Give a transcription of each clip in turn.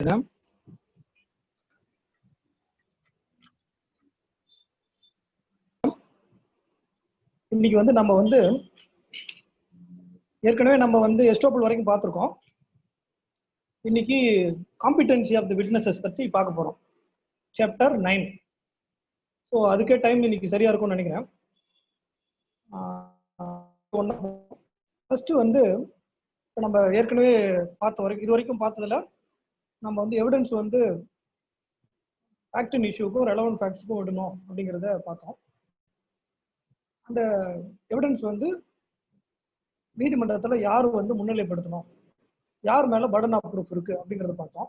இன்னைக்கு வந்து நம்ம வந்து ஏற்கனவே நம்ம வந்து எஸ்டோபிள் வரைக்கும் பார்த்துருக்கோம். இன்னைக்கு காம்பிடென்சி ஆஃப் தி விட்னஸஸ் பத்தி பார்க்க போறோம். சாப்டர் 9. ஸோ அதுக்கே டைம் இன்னைக்கு சரியா இருக்கும்னு நினைக்கிறேன். ஃபர்ஸ்ட் வந்து இப்போ நம்ம ஏற்கனவே பார்த்த வரைக்கும் இது வரைக்கும் பார்த்ததுல நம்ம வந்து எவிடன்ஸ் வந்து ஃபேக்ட் அண்ட் இஷ்யூக்கும் ரெலவென்ட் ஃபேக்ட்ஸுக்கும் விடணும் அப்படிங்கிறத பார்த்தோம். அந்த எவிடன்ஸ் வந்து நீதிமன்றத்தில் யார் வந்து முன்னிலைப்படுத்தணும், யார் மேல பர்டன் ஆஃப் ப்ரூஃப் இருக்கு அப்படிங்கிறத பார்த்தோம்.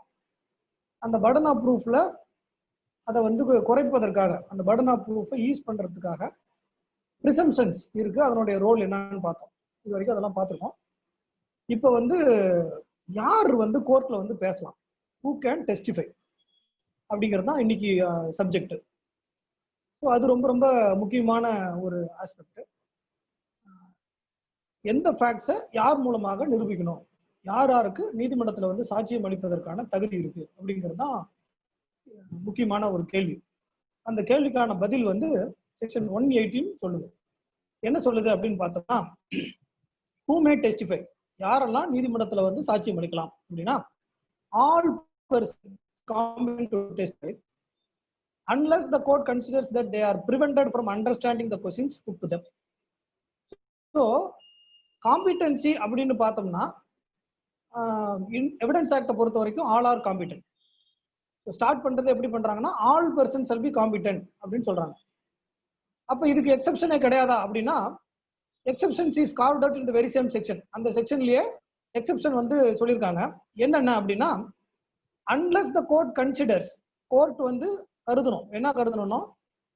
அந்த பர்டன் ஆஃப் ப்ரூஃப்ல அதை வந்து குறைப்பதற்காக, அந்த பர்டன் ஆஃப் ப்ரூஃபை ஈஸ் பண்றதுக்காக ப்ரிசம்ப்ஷன்ஸ் இருக்கு, அதனுடைய ரோல் என்னன்னு பார்த்தோம். இது வரைக்கும் அதெல்லாம் பார்த்துருக்கோம். இப்போ வந்து யார் வந்து கோர்ட்ல வந்து பேசலாம், ஹூ கேன் டெஸ்டிஃபை அப்படிங்கிறது தான் இன்னைக்கு சப்ஜெக்ட். ஸோ அது ரொம்ப ரொம்ப முக்கியமான ஒரு ஆஸ்பெக்ட். எந்த ஃபேக்ட்ஸை யார் மூலமாக நிரூபிக்கணும், யார் யாருக்கு நீதிமன்றத்தில் வந்து சாட்சியம் அளிப்பதற்கான தகுதி இருக்கு அப்படிங்கிறது தான் முக்கியமான ஒரு கேள்வி. அந்த கேள்விக்கான பதில் வந்து செக்ஷன் 118 சொல்லுது. என்ன சொல்லுது அப்படின்னு பார்த்தோம்னா, ஹூ மே டெஸ்டிஃபை, யாரெல்லாம் நீதிமன்றத்தில் வந்து சாட்சியம் அளிக்கலாம் அப்படின்னா, all persons competent to testify unless the court considers that they are prevented from understanding the questions put to them. So competency அப்படின்னு பார்த்தோம்னா, எவிடன்ஸ் ஆக்டை பொறுத்த வரைக்கும் ஆல் ஆர் காம்பிடென்ட். ஸ்டார்ட் பண்றது எப்படி பண்றாங்கன்னா, all person shall be competent அப்படின்னு சொல்றாங்க. அப்ப இதுக்கு எக்ஸெப்ஷனே கிடையாதா அப்படின்னா, exceptions is carved out in the very same section. அந்த செக்ஷன்லயே எக்ஸெப்ஷன் வந்து சொல்லியிருக்காங்க. என்னென்ன அப்படின்னா, unless the court considers, court வந்து கருதணும், என்ன கருதணும்னா,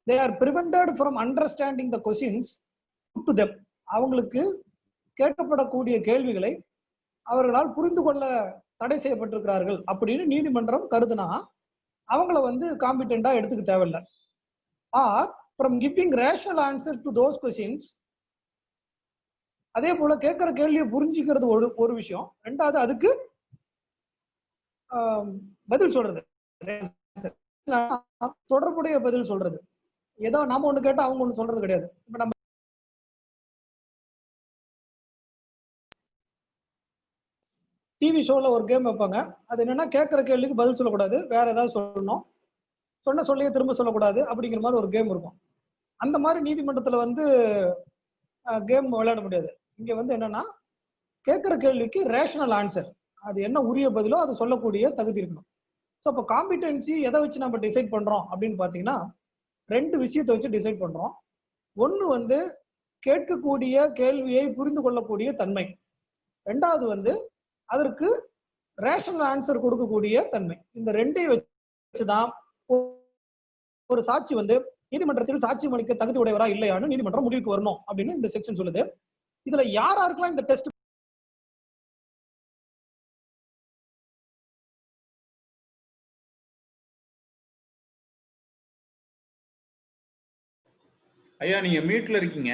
they are prevented from understanding the questions put to them, அவங்களுக்கு கேட்கப்படக்கூடிய கேள்விகளை அவர்களால் புரிந்து கொள்ள தடை செய்யப்பட்டிருக்கிறார்கள் அப்படின்னு நீதிமன்றம் கருதுனா அவங்கள வந்து காம்பிடென்டா எடுத்துக்க தேவையில்லை. Are from giving rational answer to those questions, அதே போல கேட்கிற கேள்வியை புரிஞ்சுக்கிறது ஒரு விஷயம். ரெண்டாவது அதுக்கு பதில் சொல்றது, தொடர்புடைய பதில் சொல்றது. ஏதோ நாம ஒண்ணு கேட்டா அவங்க ஒண்ணு சொல்றது கிடையாது. இப்ப நம்ம டிவி ஷோல ஒரு கேம் வைப்பாங்க. அது என்னன்னா, கேட்கிற கேள்விக்கு பதில் சொல்லக்கூடாது, வேற ஏதாவது சொல்லணும், சொன்ன சொல்லியே திரும்ப சொல்லக்கூடாது அப்படிங்கிற மாதிரி ஒரு கேம் இருக்கும். அந்த மாதிரி நீதிமன்றத்துல வந்து கேம் விளையாட முடியாது. இங்க வந்து என்னன்னா, கேட்கிற கேள்விக்கு ரேஷனல் ஆன்சர், அது என்ன உரிய பதிலோ அதை சொல்லக்கூடிய தகுதி இருக்கணும். ஸோ இப்போ காம்பிடென்சி எதை வச்சு நம்ம டிசைட் பண்றோம் அப்படின்னு பாத்தீங்கன்னா, ரெண்டு விஷயத்தை வச்சு டிசைட் பண்றோம். ஒன்னு வந்து கேட்கக்கூடிய கேள்வியை புரிந்து கொள்ளக்கூடிய தன்மை, ரெண்டாவது வந்து அதற்கு ரேஷனல் ஆன்சர் கொடுக்கக்கூடிய தன்மை. இந்த ரெண்டையும் வச்சுதான் ஒரு சாட்சி வந்து நீதிமன்றத்தில் சாட்சியம் அளிக்க தகுதி உடையவரா இல்லையான்னு நீதிமன்றம் முடிவுக்கு வரணும் அப்படின்னு இந்த செக்ஷன் சொல்லுது. இதுல யாருக்கெல்லாம் இந்த டெஸ்ட் ஐயா நீங்க மியூட்ல இருக்கீங்க.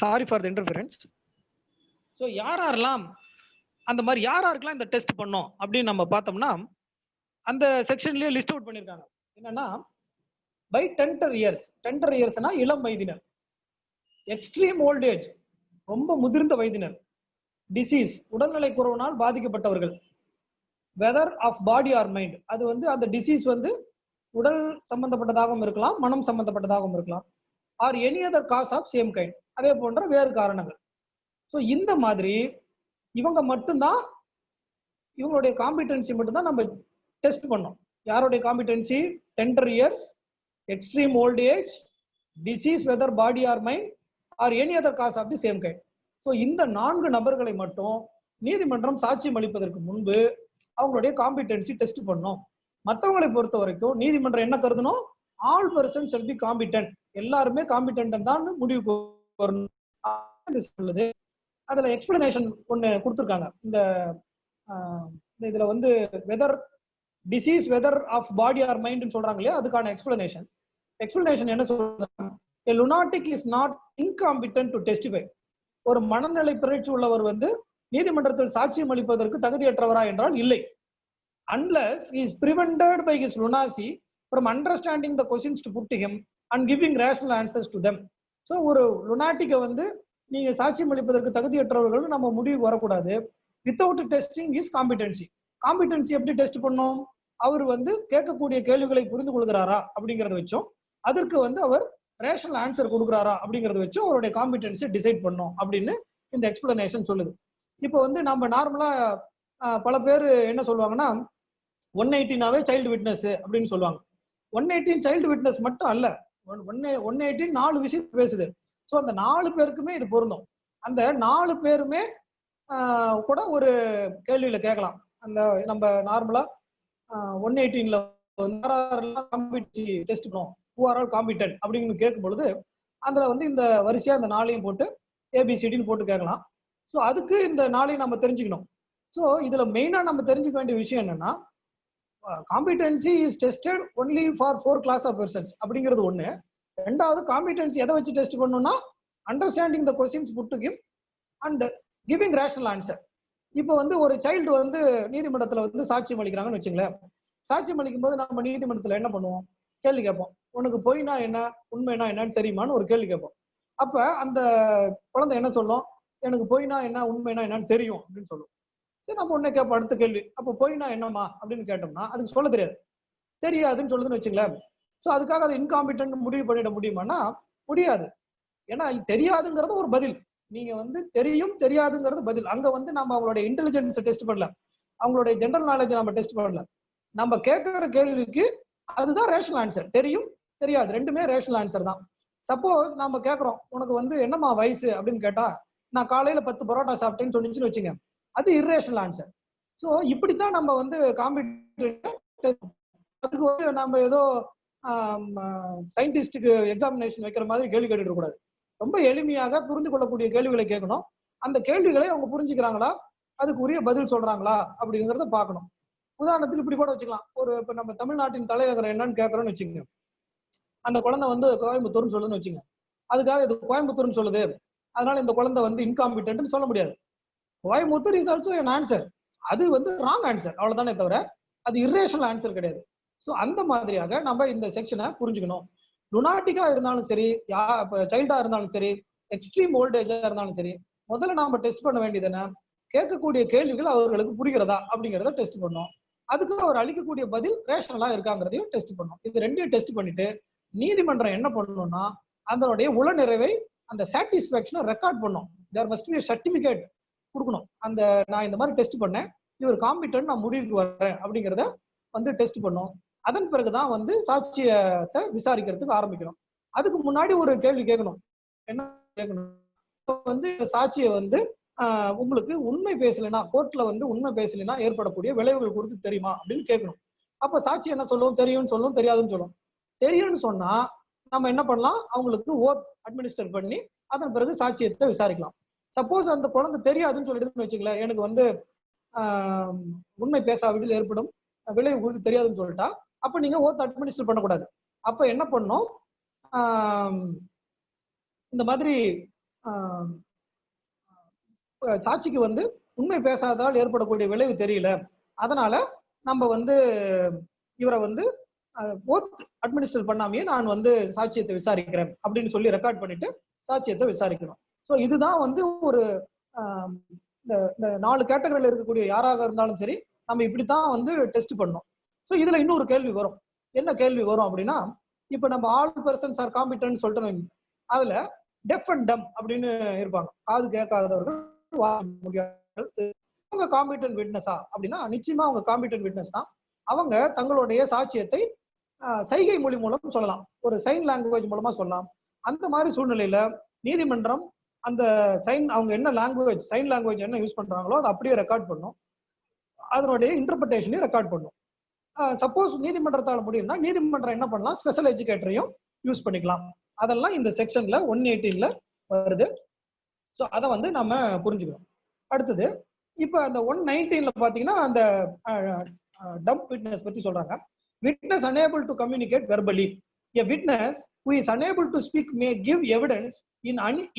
Sorry for the interference. So யாரெல்லாம் அந்த மாதிரி யாருக்கெல்லாம் இந்த டெஸ்ட் பண்ணோம் அப்படின்னு நம்ம பார்த்தோம்னா, அந்த செக்ஷன்லயே லிஸ்ட் அவுட் பண்ணியிருக்காங்க. என்னன்னா, பை டெண்டர் இயர்ஸ், டெண்டர் இயர்ஸ்னா இளம் வயதினர், எக்ஸ்ட்ரீம் ஓல்டேஜ் ரொம்ப முதிர்ந்த வயதினர், டிசீஸ் உடல்நிலை குறைவினால் பாதிக்கப்பட்டவர்கள், whether of body or mind, அது வந்து அந்த டிசீஸ் வந்து உடல் சம்பந்தப்பட்டதாகவும் இருக்கலாம், மனம் சம்பந்தப்பட்டதாகவும் இருக்கலாம், or any other cause of same kind, அதே போன்ற வேறு காரணங்கள். ஸோ இந்த மாதிரி இவங்க மட்டும்தான், இவங்களுடைய காம்பிடென்சி மட்டும்தான் நம்ம டெஸ்ட் பண்ணோம். யாருடைய competency? Tender years, extreme old age, disease whether body or mind, or any other cause of the same kind. So இந்த 4 நபர்களை மட்டும் நீதிமன்றம் சாட்சியம் அளிப்பதற்கு முன்பு அவங்களுடைய காம்பிடென்சி டெஸ்ட் பண்ணோம். மற்றவங்களை பொறுத்த வரைக்கும் நீதிமன்றம் என்ன கருதணும்? All person shall be competent, எல்லாருமே காம்பிடென்ட் தான் முடிவுக்கு வரணும் சொல்லுது. அதுல எக்ஸ்பிளனேஷன் ஒண்ணு கொடுத்துருக்காங்க. இந்த இதுல வந்து whether disease whether of body or mind சொல்றாங்க இல்லையா, அதுக்கான எக்ஸ்பிளனேஷன் என்ன சொல்றாங்க? a lunatic is not incompetent to testify. ஒரு மனநிலை பிறழ்ச்சி உள்ளவர் வந்து நீதிமன்றத்தில் சாட்சியம் அளிப்பதற்கு தகுதியற்றவரா என்றால் இல்லை. Unless he is prevented by his lunacy from understanding the questions to put to him and giving rational answers to them. So ஒரு லுனாட்டிக்கை வந்து நீங்க சாட்சியம் அளிப்பதற்கு தகுதியற்றவர்கள் நம்ம முடிவு வரக்கூடாது. Without testing is competency. Competency எப்படி டெஸ்ட் பண்ணோம்? அவர் வந்து கேட்கக்கூடிய கேள்விகளை புரிந்து கொள்கிறாரா அப்படிங்கறத வச்சோம், அதற்கு வந்து அவர் ரேஷனல் ஆன்சர் கொடுக்குறாரா அப்படிங்கறத வச்சு அவருடைய காம்பிடன்சி டிசைட் பண்ணோம் அப்படின்னு இந்த எக்ஸ்பிளனேஷன் சொல்லுது. இப்போ வந்து நம்ம நார்மலா பல பேர் என்ன சொல்லுவாங்கன்னா 118 சைல்டு விட்னஸ் அப்படின்னு சொல்லுவாங்க. 118 சைல்டு விட்னஸ் மட்டும் அல்ல, 118 4 விஷயம் பேசுது. ஸோ அந்த 4 பேருக்குமே இது பொருந்தும். அந்த 4 பேருமே கூட ஒரு கேள்வியில கேட்கலாம். அந்த நம்ம நார்மலா 118ல டெஸ்ட் பண்ணுவோம், who are all competent அப்படின்னு கேட்கும் பொழுது அதுல வந்து இந்த வரிசையா இந்த 4ஐயும் போட்டு ஏபிசிடின்னு போட்டு கேட்கலாம். ஸோ அதுக்கு இந்த 4ஐயும் நம்ம தெரிஞ்சுக்கணும். ஸோ இதுல மெயினா நம்ம தெரிஞ்சுக்க வேண்டிய விஷயம் என்னன்னா, competency is tested only for 4 class of persons அப்படிங்கிறது ஒண்ணு. ரெண்டாவது, காம்பிடன்சி எதை வச்சு டெஸ்ட் பண்ணணும்னா understanding the questions put to give and giving rational answer. இப்போ வந்து ஒரு சைல்டு வந்து நீதிமன்றத்துல வந்து சாட்சியம் அளிக்கிறாங்கன்னு வச்சுங்களேன். சாட்சியம் அளிக்கும் போது நம்ம நீதிமன்றத்துல என்ன பண்ணுவோம்? கேள்வி கேட்போம். உனக்கு பொய்னா என்ன, உண்மைனா என்னன்னு தெரியுமான்னு ஒரு கேள்வி கேட்போம். அப்ப அந்த குழந்தை என்ன சொல்லும்? எனக்கு பொய்னா என்ன, உண்மைனா என்னன்னு தெரியும் அப்படின்னு சொல்லும். சரி, நம்ம உடனே கேட்போம் அடுத்த கேள்வி, அப்போ பொய்னா என்னமா அப்படின்னு கேட்டோம்னா அதுக்கு சொல்ல தெரியாதுன்னு சொல்லுதுன்னு வச்சுங்களேன். ஸோ அதுக்காக அது இன்காம்பிட்டன்ட் முடிவு பண்ணிட முடியுமானா முடியாது. ஏன்னா தெரியாதுங்கிறது ஒரு பதில். நீங்க வந்து தெரியும் தெரியாதுங்கிறது பதில். அங்க வந்து நம்ம அவங்களுடைய இன்டெலிஜென்ஸ் டெஸ்ட் பண்ணல, அவங்களுடைய ஜெனரல் நாலேஜ் நம்ம டெஸ்ட் பண்ணல. நம்ம கேட்கிற கேள்விக்கு அதுதான் ரேஷனல் ஆன்சர். தெரியும் தெரியாது ரெண்டுமே ரேஷனல் ஆன்சர் தான். சப்போஸ் நம்ம கேட்கறோம், உனக்கு வந்து என்னமா வயசு அப்படின்னு கேட்டா நான் காலையில 10 பரோட்டா சாப்பிட்டேன்னு சொன்னிச்சுன்னு வச்சுங்க, அது இர்ரேஷனல் ஆன்சர். ஸோ இப்படித்தான் நம்ம வந்து அதுக்கு வந்து நம்ம ஏதோ சயின்டிஸ்டுக்கு எக்ஸாமினேஷன் வைக்கிற மாதிரி கேள்வி கேட்டுட்டு கூடாது. ரொம்ப எளிமையாக புரிந்து கொள்ளக்கூடிய கேள்விகளை கேட்கணும். அந்த கேள்விகளை அவங்க புரிஞ்சுக்கிறாங்களா, அதுக்கு உரிய பதில் சொல்றாங்களா அப்படிங்கிறத பார்க்கணும். உதாரணத்துக்கு இப்படி கூட வச்சுக்கலாம். இப்ப நம்ம தமிழ்நாட்டின் தலைநகரம் என்னன்னு கேட்கறோம்னு வச்சுக்கோங்க. அந்த குழந்தை வந்து கோயம்புத்தூர்னு சொல்லுன்னு வச்சுங்க. அதுக்காக இது கோயம்புத்தூர்னு சொல்லுது, அதனால இந்த குழந்தை வந்து இன்காம்பிட்டன்ட்னு சொல்ல முடியாது. Coimbatore is also an answer. அது வந்து ராங் ஆன்சர், அவ்வளவுதானே தவிர அது இர்ரேஷனல் ஆன்சர் கிடையாது. ஸோ அந்த மாதிரியாக நம்ம இந்த செக்ஷனை புரிஞ்சுக்கணும். லுனாட்டிக்கா இருந்தாலும் சரி, சைல்டா இருந்தாலும் சரி, எக்ஸ்ட்ரீம் ஓல்டேஜா இருந்தாலும் சரி, முதல்ல நாம டெஸ்ட் பண்ண வேண்டியது என்ன, கேட்கக்கூடிய கேள்விகள் அவர்களுக்கு புரிகிறதா அப்படிங்கிறத டெஸ்ட் பண்ணோம். அதுக்கு அவர் அளிக்கக்கூடிய பதில் ரேஷனலா இருக்காங்கிறதையும் டெஸ்ட் பண்ணோம். இது ரெண்டையும் டெஸ்ட் பண்ணிட்டு நீதிமன்றம் என்ன பண்ணணும்னா அதனுடைய உள நிறைவை, அந்த சாட்டிஸ்பாக்சனை ரெக்கார்ட் பண்ணும். தேர் மஸ்ட் பி சர்டிபிகேட் கொடுக்கணும். அந்த நான் இந்த மாதிரி டெஸ்ட் பண்ணேன், இவர் காம்பிட்டன்ட், நான் முடிவுக்கு வர்றேன் அப்படிங்கிறத வந்து டெஸ்ட் பண்ணும். அதன் பிறகுதான் வந்து சாட்சியத்தை விசாரிக்கிறதுக்கு ஆரம்பிக்கணும். அதுக்கு முன்னாடி ஒரு கேள்வி கேட்கணும். என்ன கேட்கணும்? வந்து சாட்சியை வந்து உங்களுக்கு உண்மை பேசலைன்னா, கோர்ட்ல வந்து உண்மை பேசலைன்னா ஏற்படக்கூடிய விளைவுகள் குறித்து தெரியுமா அப்படின்னு கேட்கணும். அப்ப சாட்சி என்ன சொல்லும்? தெரியும்னு சொல்லும், தெரியாதுன்னு சொல்லும். தெரியும்னு சொன்னா நம்ம என்ன பண்ணலாம்? அவங்களுக்கு ஓத் அட்மினிஸ்டர் பண்ணி அதன் பிறகு சாட்சியத்தை விசாரிக்கலாம். சப்போஸ் அந்த குழந்தை தெரியாதுன்னு சொல்லிட்டு வச்சுங்களேன், எனக்கு வந்து உண்மை பேசாவிடில் ஏற்படும் விளைவு குறித்து தெரியாதுன்னு சொல்லிட்டா, அப்ப நீங்க ஓத் அட்மினிஸ்டர் பண்ணக்கூடாது. அப்ப என்ன பண்ணும்? இந்த மாதிரி சாட்சிக்கு வந்து உண்மை பேசாததால் ஏற்படக்கூடிய விளைவு தெரியல, அதனால நம்ம வந்து இவரை வந்து ஓத் அட்மினிஸ்டர் பண்ணாமையே நான் வந்து சாட்சியத்தை விசாரிக்கிறேன் அப்படின்னு சொல்லி ரெக்கார்ட் பண்ணிட்டு சாட்சியத்தை விசாரிக்கணும். ஸோ இதுதான் வந்து ஒரு இந்த 4 கேட்டகரியில் இருக்கக்கூடிய யாராக இருந்தாலும் சரி, நம்ம இப்படித்தான் வந்து டெஸ்ட் பண்ணணும். ஸோ இதுல இன்னொரு கேள்வி வரும். என்ன கேள்வி வரும் அப்படின்னா, இப்ப நம்ம ஆல் பர்சன்ஸ் ஆர் காம்பிட்டன்ட் சொல்லிட்டு அதுல டெஃப் அண்ட் டம் அப்படின்னு இருப்பாங்க, காது கேட்காதவர்கள், அவங்க காம்பிட்டன்ட் விட்னஸா அப்படின்னா நிச்சயமா அவங்க காம்பிட்டன்ட் விட்னஸ் தான். அவங்க தங்களுடைய சாட்சியத்தை சைகை மொழி மூலம் சொல்லலாம், ஒரு சைன் லாங்குவேஜ் மூலமா சொல்லலாம். அந்த மாதிரி சூழ்நிலையில நீதிமன்றம் அந்த அவங்க என்ன லாங்குவேஜ், சைன் லாங்குவேஜ் என்ன யூஸ் பண்றாங்களோ அதை அப்படியே ரெக்கார்ட் பண்ணும், அதனுடைய இன்டர்பிரேஷனையும் ரெக்கார்ட் பண்ணும். சப்போஸ் நீதிமன்றத்தால் முடியும்னா நீதிமன்றம் என்ன பண்ணலாம்? ஸ்பெஷல் எஜுகேட்டரையும் யூஸ் பண்ணிக்கலாம். அதெல்லாம் இந்த செக்ஷன்ல 118ல வருது. ஸோ அதை வந்து நம்ம புரிஞ்சுக்கணும். அடுத்தது இப்ப அந்த 119ல பாத்தீங்கன்னா அந்த டம்ப் விட்னஸ் பத்தி சொல்றாங்க. Witness unable to communicate verbally. A witness who is unable to speak may give evidence in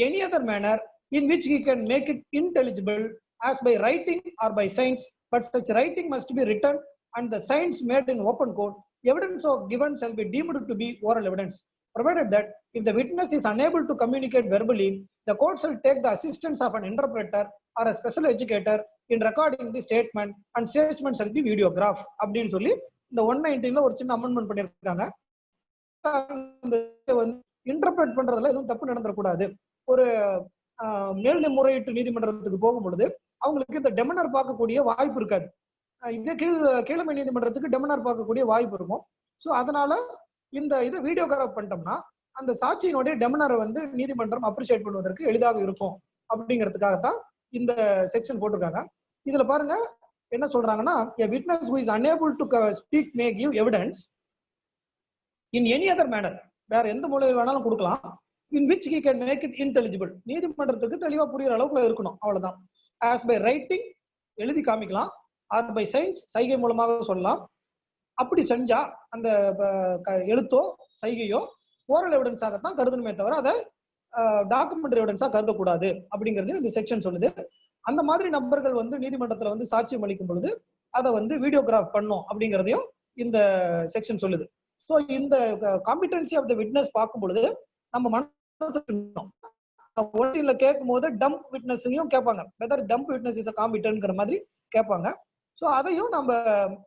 any other manner in which he can make it intelligible as by writing or by signs, but such writing must be written and the signs made in open court. Evidence so given shall be deemed to be oral evidence, provided that if the witness is unable to communicate verbally, the court shall take the assistance of an interpreter or a special educator in recording the statement, and statement shall be videographed. அப்படின்னு சொல்லி இந்த 119ல ஒரு சின்ன amendment பண்ணிருக்காங்க. Interpret பண்றதுல எதுவும் தப்பு நடந்துடக்கூடாது. ஒரு மேல்முறையீட்டு நீதிமன்றத்துக்கு போகும் பொழுது அவங்களுக்கு இந்த டெமனர் பார்க்கக்கூடிய வாய்ப்பு இருக்காது. இதே கீழமை நீதிமன்றத்துக்கு டெமனர் பார்க்கக்கூடிய வாய்ப்பு இருக்கும். ஸோ அதனால இந்த இதை வீடியோகிராஃப் பண்ணிட்டோம்னா அந்த சாட்சியினுடைய டெமனரை வந்து நீதிமன்றம் அப்ரிஷியேட் பண்ணுவதற்கு எளிதாக இருக்கும் அப்படிங்கிறதுக்காகத்தான் இந்த செக்ஷன் போட்டிருக்காங்க. இதுல பாருங்க என்ன சொல்றாங்கன்னா, a witness who is unable to speak may give evidence in any other manner, வேற எந்த மூலையில் வேணாலும் கொடுக்கலாம், in which he can make it intelligible, நீதிமன்றத்துக்கு தெளிவா புரியுற அளவுக்குள்ள இருக்கணும், அவ்வளவுதான். as by writing, எழுதி காமிக்கலாம், or by signs, சைகை மூலமாக சொல்லலாம். அப்படி செஞ்சா அந்த எழுத்தோ சைகையோ ஓரல் எவிடன்ஸாகத்தான் கருதணுமே தவிர அதை டாக்குமெண்டரி எவிடன்ஸா கருதக்கூடாது அப்படிங்கிறது இந்த செக்ஷன் சொல்லுது. அந்த மாதிரி நபர்கள் வந்து நீதிமன்றத்துல வந்து சாட்சியம் அளிக்கும் பொழுது அதை வந்து வீடியோகிராஃப் பண்ணும் அப்படிங்கிறதையும் இந்த செக்ஷன் சொல்லுது. ஸோ இந்த காம்பிடன்சி ஆஃப் த விட்னஸ் பார்க்கும் பொழுது நம்ம மனசு கேட்கும் போது டம்ப் விட்னஸையும் கேட்பாங்க, வெதர் டம்ப் விட்னஸ் இஸ் காம்பிடன்ட்ங்கிற மாதிரி கேட்பாங்க. ஸோ அதையும் நம்ம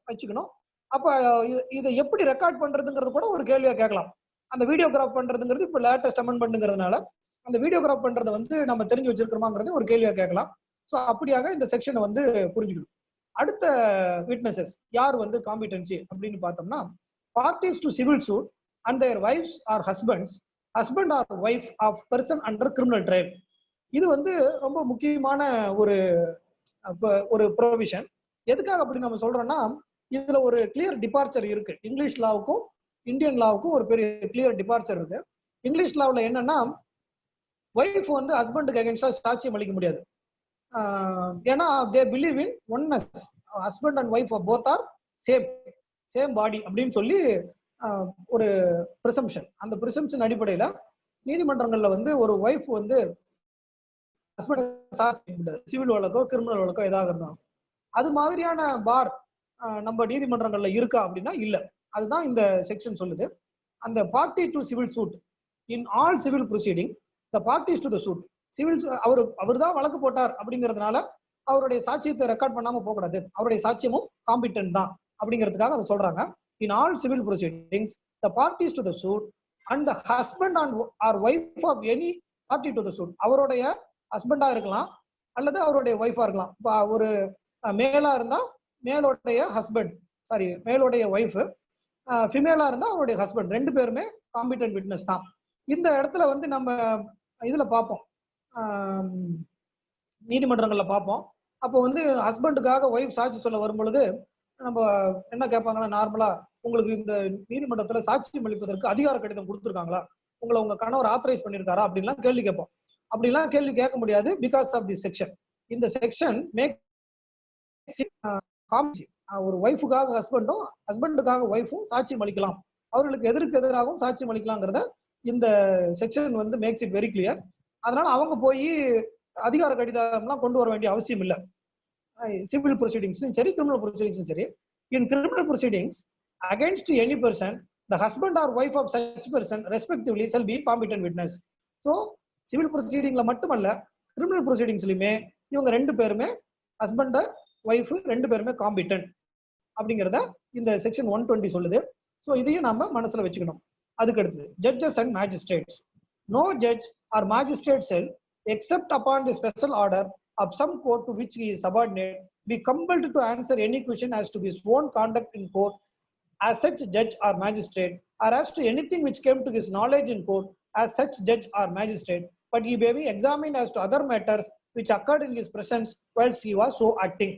வச்சுக்கணும். அப்ப இதை எப்படி ரெக்கார்ட் பண்றதுங்கிறது கூட ஒரு கேள்வியா கேட்கலாம். அந்த வீடியோகிராஃப் பண்றதுங்கிறது இப்ப லேட்டஸ்ட் அமெண்ட்மெண்ட்ங்கிறதுனால அந்த வீடியோகிராஃப் பண்றதை வந்து நம்ம தெரிஞ்சு வச்சிருக்கிறோமாங்கிறது ஒரு கேள்வியா கேட்கலாம். ஸோ அப்படியாக இந்த செக்ஷனை வந்து புரிஞ்சுக்கணும். அடுத்த விட்னஸஸ் யார் வந்து காம்பிடன்சி அப்படின்னு பார்த்தோம்னா, parties to civil suit and their wives or husbands, husband or wife of person under criminal trial. இது வந்து ரொம்ப முக்கியமான ஒரு ப்ரொவிஷன். எதுக்காக அப்படி நம்ம சொல்றோம்னா, இதுல ஒரு கிளியர் டிபார்ச்சர் இருக்கு. இங்கிலீஷ் லாவுக்கும் இந்தியன் லாவுக்கும் ஒரு பெரிய கிளியர் டிபார்ச்சர் இருக்கு. இங்கிலீஷ் லாவில் என்னன்னா, ஒய்ஃப் வந்து ஹஸ்பண்டுக்கு அகைன்ஸ்டா சாட்சியம் அளிக்க முடியாது. ஏன்னா they believe in oneness, husband and wife both are same பாடி அப்படின்னு சொல்லி ஒரு பிரிசம்ஷன். அந்த பிரிசம்ஷன் அடிப்படையில நீதிமன்றங்கள்ல வந்து ஒரு ஒய்ஃப் வந்து ஹஸ்பண்ட் சாட்சியம் முடியாது, சிவில் வழக்கோ கிரிமினல் வழக்கோ ஏதாவது இருந்தாலும். அது மாதிரியான பார் நம்ம நீதிமன்றங்கள்ல இருக்கா அப்படின்னா இல்ல. அதுதான் இந்த செக்ஷன் சொல்லுது. அந்த party to civil suit in all civil proceeding, the parties to the suit, civil அவர் தான் வழக்கு போட்டார் அப்படிங்கிறதுனால அவருடைய சாட்சியத்தை ரெக்கார்ட் பண்ணாம போகக்கூடாது, அவருடைய சாட்சியமும் காம்பிடன்ட் தான் அப்படிங்கிறதுக்காக அதை சொல்றாங்க. In all civil proceedings the parties to the suit and the husband and or wife of any party to the suit, அவருடைய ஹஸ்பண்டா இருக்கலாம் அல்லது அவருடைய ஒய்ஃபா இருக்கலாம். இப்போ ஒரு மேலா இருந்தா மேலோடைய ஹஸ்பண்ட், சாரி மேலோடைய ஒய்ஃப், ஃபிமேலா இருந்தா அவருடைய ஹஸ்பண்ட், ரெண்டு பேருமே காம்பிடன்ட் விட்னஸ் தான். இந்த இடத்துல வந்து நம்ம இதுல பார்ப்போம், நீதிமன்றங்கள்ல பார்ப்போம். அப்போ வந்து ஹஸ்பண்டுக்காக ஒய்ஃப் சாட்சி சொல்ல வரும் பொழுது நம்ம என்ன கேட்பாங்கன்னா, நார்மலா உங்களுக்கு இந்த நீதிமன்றத்துல சாட்சியம் அளிப்பதற்கு அதிகார கடிதம் கொடுத்துருக்காங்களா, உங்களை உங்க கணவர் ஆத்தரைஸ் பண்ணிருக்காரா அப்படின்லாம் கேள்வி கேட்போம். அப்படிலாம் கேள்வி கேட்க முடியாது, பிகாஸ் ஆஃப் தி செக்ஷன். இந்த செக்ஷன் மேக் ஒரு ஒய்ஃபுக்காக ஹஸ்பண்டும் ஹஸ்பண்டுக்காக ஒய்ஃபும் சாட்சியம் அளிக்கலாம், அவர்களுக்கு எதிராகவும் சாட்சியம் அளிக்கலாங்கிறத இந்த செக்ஷன் வந்து மேக்ஸ் இட் வெரி கிளியர். அதனால அவங்க போய் அதிகார கடிதம்லாம் கொண்டு வர வேண்டிய அவசியம் இல்லை. சிவில் ப்ரொசீடிங்ஸ்லும் சரி கிரிமினல் ப்ரொசீடிங்ஸும் சரி. In criminal proceedings against any person the husband or wife of such person respectively shall be competent witness. So civil ப்ரொசீடிங்ல மட்டுமல்ல, கிரிமினல் ப்ரொசீடிங்ஸ்லயுமே இவங்க ரெண்டு பேருமே ஹஸ்பண்ட் ஒய்ஃப் ரெண்டு பேருமே காம்பிடன்ட் அப்படிங்கிறத இந்த செக்ஷன் 120 சொல்லுது. ஸோ இதையும் நம்ம மனசுல வச்சுக்கணும். அதுக்கு அடுத்து judges and magistrates. No judge or magistrate shall, except upon the special order of some court to which he is subordinate, be compelled to answer any question as to his own conduct in court as such judge or magistrate, or as to anything which came to his knowledge in court as such judge or magistrate, but he may be examined as to other matters which occurred in his presence whilst he was so acting.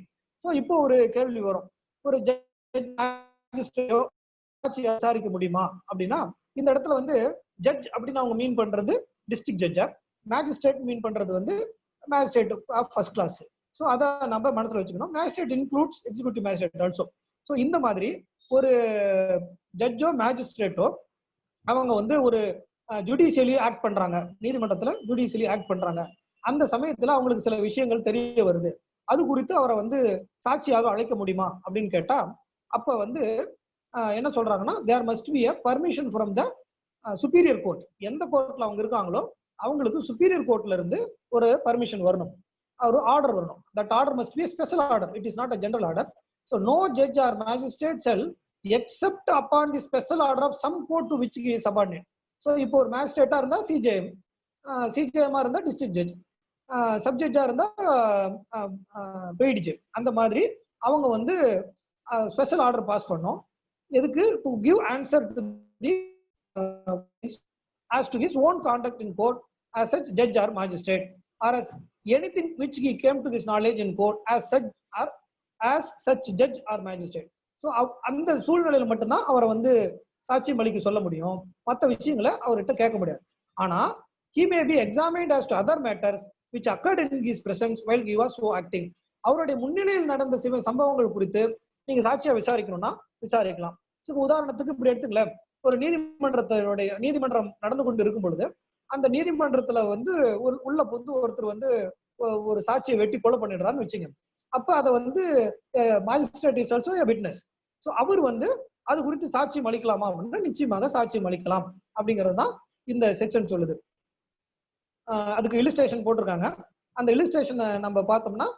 So இப்போ ஒரு கேள்வி வரும், ஒரு judge மேஜிஸ்ட்ரேட்டோ விசாரிக்க முடியுமா அப்படின்னா, இந்த இடத்துல வந்து ஜட்ஜ் அப்படின்னு அவங்க மீன் பண்றது டிஸ்ட்ரிக்ட் ஜட்ஜா, மேஜிஸ்ட்ரேட் மீன் பண்றது வந்து magistrate of first class. So அதை நம்ம மனசுல வச்சுக்கணும். Magistrate includes executive magistrate also. So இந்த மாதிரி ஒரு ஜட்ஜோ மேஜிஸ்ட்ரேட்டோ அவங்க வந்து ஒரு ஜுடிஷியலி ஆக்ட் பண்றாங்க, நீதிமன்றத்துல ஜுடிஷியலி ஆக்ட் பண்றாங்க. அந்த சமயத்துல அவங்களுக்கு சில விஷயங்கள் தெரிய வருது. அது குறித்து அவரை வந்து சாட்சியாக அழைக்க முடியுமா அப்படின்னு கேட்டா, அப்ப வந்து என்ன சொல்றாங்கன்னா, there must be a permission from the superior court. எந்த கோர்ட்ல அவங்க இருக்காங்களோ அவங்களுக்கு சுப்பீரியர் கோர்ட்ல இருந்து ஒரு பர்மிஷன் வரணும், ஒரு ஆர்டர் வரணும். That order must be special order, it is not a general order. So no judge or magistrate shall except upon the special order of some court to which he is subordinate. So இப்போ ஒரு மேஜிஸ்ட்ரேட்டா இருந்தா CJM, சிஜேஎம்மா இருந்தா district judge, சப்ஜெக்டா இருந்தா paid judge, அந்த மாதிரி அவங்க வந்து special order pass பண்ணோம். எதுக்கு? To give answer to the as to his own conduct in court as such judge or magistrate, or as anything which he came to this knowledge in court as such judge or magistrate. So அந்த சூழ்நிலையில் மட்டும்தான் அவரை வந்து சாட்சியம் அளிக்க சொல்ல முடியும், மற்ற விஷயங்களை அவர்கிட்ட கேட்க முடியாது. ஆனா he may be examined as to other matters which occurred in his presence while he was so acting. அவருடைய முன்னிலையில் நடந்த சில சம்பவங்கள் குறித்து நீங்க சாட்சியா விசாரிக்கணும்னா விசாரிக்கலாம். உதாரணத்துக்கு இப்படி எடுத்துக்கல, ஒரு நீதிமன்றம் நடந்து கொண்டு இருக்கும் பொழுது அந்த நீதிமன்றத்துல வந்து உள்ள வந்து ஒருத்தர் வந்து ஒரு சாட்சியை வெட்டி கொலை பண்ணிடுறான்னு வச்சுங்க. அப்ப அதை வந்து magistrate is also a witness. So அவர் வந்து அது குறித்து சாட்சியம் அளிக்கலாமா அப்படின்னா நிச்சயமாக சாட்சியம் அளிக்கலாம் அப்படிங்கிறது தான் இந்த செக்ஷன் சொல்லுது. அதுக்கு இல்லுஸ்ட்ரேஷன் போட்டிருக்காங்க. அந்த இல்லுஸ்ட்ரேஷனை நம்ம பார்த்தோம்னா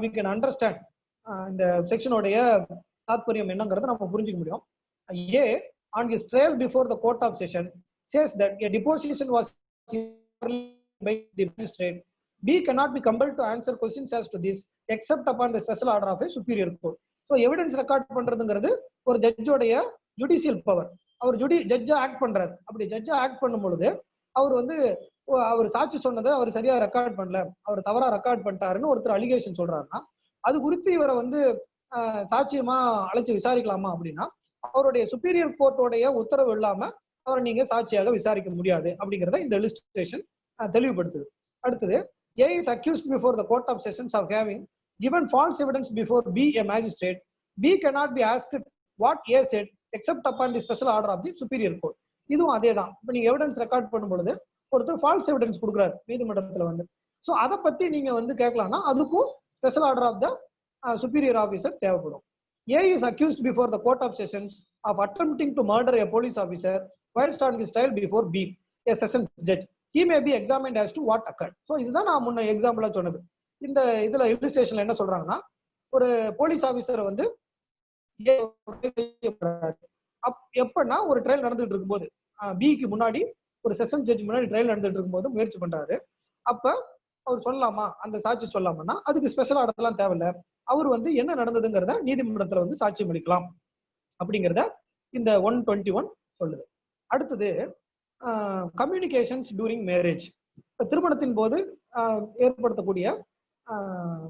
we can understand இந்த செக்ஷனுடைய தாத்பரியம் என்னங்கிறத நம்ம புரிஞ்சுக்க முடியும். On his trial before the court of session says that a deposition was by the magistrate. B cannot be compelled to answer questions as to this except upon the special order of a superior court. So evidence record பண்றதுங்கிறது ஒரு ஜட்ஜோடைய judicial power. அவர் ஜட்ஜா act பண்றாரு. அப்படி ஜட்ஜா act பண்ணும் பொழுது அவர் வந்து அவர் சாட்சி சொன்னதை அவர் சரியா ரெக்கார்ட் பண்ணல, அவர் தவறா ரெக்கார்ட் பண்ணிட்டாருன்னு ஒருத்தர் அலிகேஷன் சொல்றாருன்னா அது குறித்து இவரை வந்து சாட்சியமா அழைச்சு விசாரிக்கலாமா அப்படின்னா அவருடைய சுப்பீரியர் கோர்ட்டோடைய உத்தரவு இல்லாம அவரை நீங்க சாட்சியாக விசாரிக்க முடியாது அப்படிங்கறத இந்த இல்லுஸ்ட்ரேஷன் தெளிவுபடுத்துது. அடுத்தது, A is accused before the court of sessions of having given false evidence before B, a magistrate. B cannot be asked what A said except upon the special order of the superior court. இதுவும் அதே தான். இப்போ நீங்க evidence record பண்ணும் பொழுது ஒருத்தர் falls evidence கொடுக்குறாரு நீதிமன்றத்துல வந்து, ஸோ அதை பத்தி நீங்க வந்து கேட்கலாம்னா அதுக்கும் special order of the superior officer தேவைப்படும். A is accused before the court of sessions of attempting to murder a police officer whilst on his trial before B, a sessions judge. He may be examined as to what occurred. So இதுதான் நான் முன்ன எக்ஸாம்பிளா சொன்னது. இந்த இதுல இல்லுஸ்ட்ரேஷன்ல என்ன சொல்றாங்கன்னா, ஒரு போலீஸ் ஆபீசர் வந்து எப்பன்னா ஒரு ட்ரையல் நடந்துட்டு இருக்கும்போது பிக்கு முன்னாடி ஒரு செஷன் ஜட்ஜ் முன்னாடி ட்ரையல் நடந்துட்டு இருக்கும்போது முயற்சி பண்றாரு. அப்ப அவர் சொல்லலாமா, அந்த சாட்சி சொல்லலாமா, அதுக்கு ஸ்பெஷல் ஆர்டர் எல்லாம் தேவையில்ல, அவர் வந்து என்ன நடந்ததுங்கிறத நீதிமன்றத்துல வந்து சாட்சியம் அளிக்கலாம் அப்படிங்கிறத இந்த 121 சொல்லுது. அடுத்தது கம்யூனிகேஷன்ஸ் டூரிங் மேரேஜ். திருமணத்தின் போது ஏற்படுத்தக்கூடிய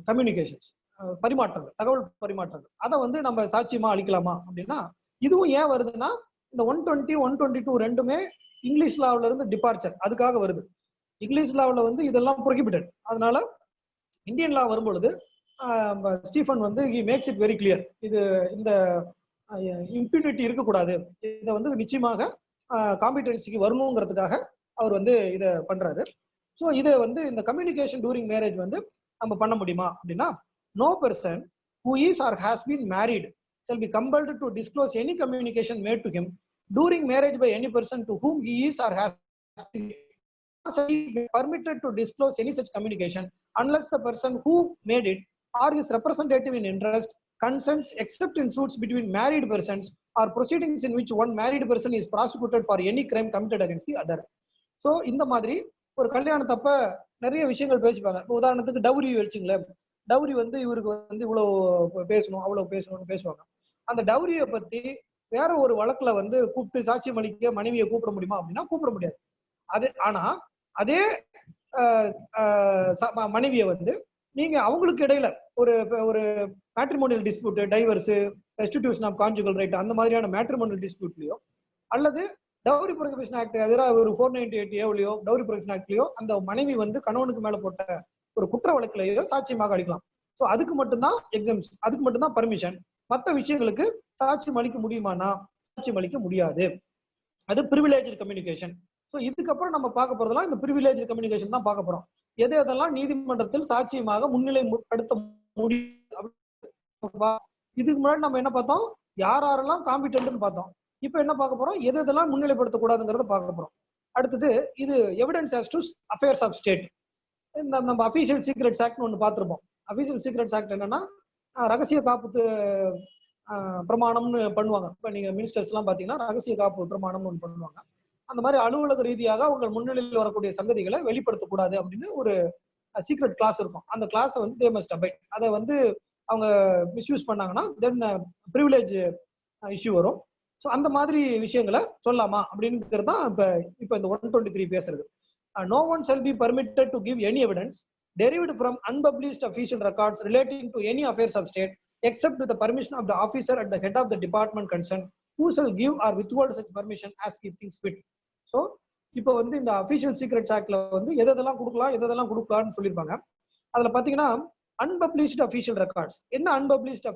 கம்யூனிகேஷன்ஸ், பரிமாற்றங்கள், தகவல் பரிமாற்றங்கள், அதை வந்து நம்ம சாட்சியமா அளிக்கலாமா அப்படின்னா இதுவும் ஏன் வருதுன்னா இந்த 120 122 ரெண்டுமே இங்கிலீஷ் லாவ்ல இருந்து டிபார்ச்சர் அதுக்காக வருது. இங்கிலீஷ் லாவ்ல வந்து இதெல்லாம் ப்ரோஹிபிட்டட். அதனால இந்தியன் லா வரும்பொழுது ஸ்டீஃபன் வந்து he makes it very clear, இது இந்த இம்பியூனிட்டி இருக்கக்கூடாது, இதை வந்து நிச்சயமாக காம்பிடன்சிக்கு வரணுங்கிறதுக்காக அவர் வந்து இதை பண்றாரு. ஸோ இதை வந்து இந்த கம்யூனிகேஷன் டூரிங் மேரேஜ் வந்து நம்ம பண்ண முடியுமா அப்படின்னா, no person who is or has been married shall be compelled to disclose any communication made to him during marriage by any person to whom he is or has been permitted to disclose any such communication unless the person who made it or his representative in interest consents except in suits between married persons or proceedings in which one married person is prosecuted for any crime committed against the other. So இந்த மாதிரி ஒரு கல்யாணத்தப்ப நிறைய விஷயங்கள் பேசிப்பாங்க. உதாரணத்துக்கு dowry வச்சுங்களேன், dowry வந்து இவருக்கு வந்து இவ்வளவு பேசணும் அவ்வளவு பேசணும்னு பேசுவாங்க. அந்த டவுரியை பத்தி வேற ஒரு வழக்குல வந்து கூப்பிட்டு சாட்சியம் அளிக்க மனைவியை கூப்பிட முடியுமா அப்படின்னா கூப்பிட முடியாது. அது ஆனா அதே மனைவியை வந்து நீங்க அவங்களுக்கு இடையில ஒரு ஒரு matrimonial dispute, divorce, restitution of conjugal right, அந்த மாதிரியான மேட்ரிமோனியல் டிஸ்பியூட்லயோ அல்லது டவுரி ப்ரொஹிபிஷன் ஆக்ட் எதிராக ஒரு 498A டவுரி ப்ரொஹிபிஷன் ஆக்ட்லயோ அந்த மனைவி வந்து கணவனுக்கு மேல போட்ட ஒரு குற்ற வழக்கிலேயோ சாட்சியமாக அளிக்கலாம். ஸோ அதுக்கு மட்டும்தான் எக்ஸம்ஸ், அதுக்கு மட்டும்தான் பர்மிஷன். மற்ற விஷயங்களுக்கு சாட்சியம் அளிக்க முடியுமானா சாட்சியம் அளிக்க முடியாது. அது பிரிவிலேஜ் கம்யூனிகேஷன். ஸோ இதுக்கப்புறம் நம்ம பார்க்க போறதெல்லாம் இந்த பிரிவிலேஜ் கம்யூனிகேஷன் தான் பார்க்க போறோம். எதெல்லாம் நீதிமன்றத்தில் சாட்சியமாக முன்னிலைப்படுத்த முடியும். இதுக்கு முன்னாடி நம்ம என்ன பார்த்தோம், யாரெல்லாம் காம்பிடென்ட்னு பார்த்தோம். இப்போ என்ன பார்க்க போறோம், எது எதெல்லாம் முன்னிலைப்படுத்தக்கூடாதுங்கிறத பார்க்க போறோம். அடுத்தது இது evidence as to affairs of state. இந்த நம்ம அபிஷியல் சீக்ரெட்ஸ் ஆக்ட்னு ஒன்று பார்த்துருப்போம். அபிஷியல் சீக்ரெட்ஸ் ஆக்ட் என்னன்னா, ரகசிய காப்பு பிரமாணம்னு பண்ணுவாங்க. இப்போ நீங்க மினிஸ்டர்ஸ் எல்லாம் பாத்தீங்கன்னா ரகசிய காப்பு பிரமாணம்னு ஒன்று பண்ணுவாங்க. அந்த மாதிரி அலுவலக ரீதியாக அவங்க முன்னிலையில் வரக்கூடிய சங்கதிகளை வெளிப்படுத்தக்கூடாது அப்படின்னு ஒரு சீக்ரெட் கிளாஸ் இருக்கும். அந்த கிளாஸை வந்து தே மஸ்ட் அபைட். அதை வந்து அவங்க மிஸ்யூஸ் பண்ணாங்கன்னா தென் ப்ரிவிலேஜ் இஷ்யூ வரும். ஸோ அந்த மாதிரி விஷயங்களை சொல்லலாமா அப்படிங்கிறது தான் இப்போ இந்த 123 பேசுறது. No one shall be permitted to give any evidence derived from unpublished official records relating to any affairs of state except with the permission of the officer at the head of the department concerned, who shall give or withhold such permission as he thinks fit. So இப்போ வந்து இந்த official secrets ஆக்ட்ல வந்து எதெல்லாம் கொடுக்கலாம் எதெல்லாம் கொடுக்கலாம்னு சொல்லியிருப்பாங்க. அதுல பாத்தீங்கன்னா அன்பப்ளிஷ்டு அபிஷியல் ரெக்கார்ட்ஸ். என்ன அன்பப்ளிஷ்டு